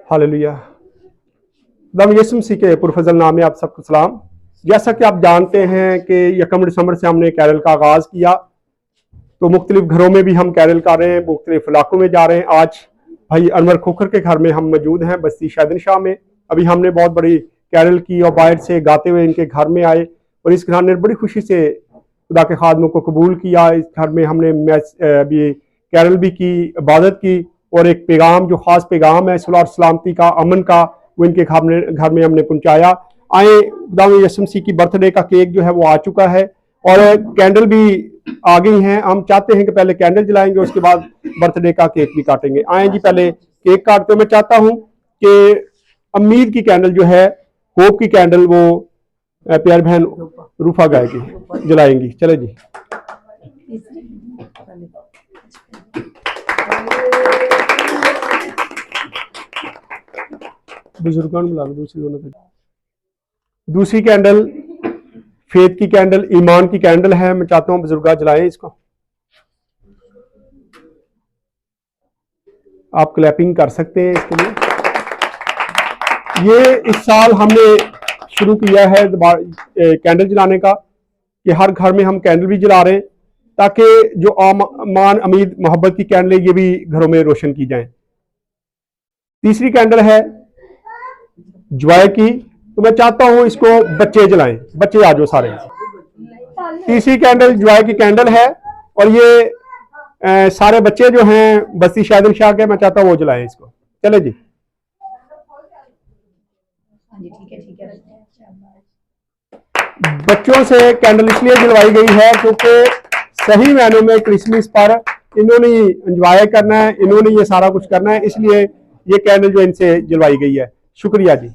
Hallelujah. खुदा यीशु मसीह के पुरफजल नाम में आप सबको सलाम। जैसा कि आप जानते हैं कि 1 दिसंबर से हमने कैरल का आगाज़ किया, तो मुख्तलिफ घरों में भी हम कैरल कर रहे हैं, मुख्तलिफ इलाकों में जा रहे हैं। आज भाई अनवर खोखर के घर में हम मौजूद हैं, बस्ती शाहदन शाह में। अभी हमने बहुत बड़ी कैरल की और बाहर से गाते हुए इनके घर में आए और इस घराने ने बड़ी खुशी से खुदा के खादमों को कबूल किया। इस घर में हमने भी कैरल भी की, इबादत की और एक पैगाम जो ख़ास पैगाम है सुलह और सलामती का, अमन का, वो इनके घर में हमने पहुँचाया। आए खुदा यीशु मसीह की बर्थडे का केक जो है वो आ चुका है और कैंडल भी आ गई हैं। हम चाहते हैं कि पहले कैंडल जलाएंगे, उसके बाद बर्थडे का केक भी काटेंगे। आए जी पहले केक काटते हुए मैं चाहता हूँ कि उम्मीद की कैंडल जो है, होप की कैंडल, वो प्यार बहन रूफा गाएगी, जलाएंगी। चले जी। बुजुर्गों बुला लो, दूसरी कैंडल फेथ की कैंडल, ईमान की कैंडल है। मैं चाहता हूं बुजुर्गा जलाएं इसको। आप क्लैपिंग कर सकते हैं इसके लिए। ये इस साल हमने शुरू किया है कैंडल जलाने का, कि हर घर में हम कैंडल भी जला रहे हैं ताकि जो अमान, उम्मीद, मोहब्बत की कैंडल ये भी घरों में रोशन की जाएं। तीसरी कैंडल है जॉय की, तो मैं चाहता हूं इसको बच्चे जलाएं। बच्चे आ जाओ सारे। तीसरी कैंडल जॉय की कैंडल है और ये सारे बच्चे जो हैं बस्ती शाहदन शाह के, मैं चाहता हूं वो जलाएं इसको। चले जी। बच्चों से कैंडल इसलिए जलवाई गई है क्योंकि सही मायनों में क्रिसमस पर इन्होंने एंजॉय करना है, इन्होंने ये सारा कुछ करना है, इसलिए ये कैंडल जो इनसे जलवाई गई है। शुक्रिया जी।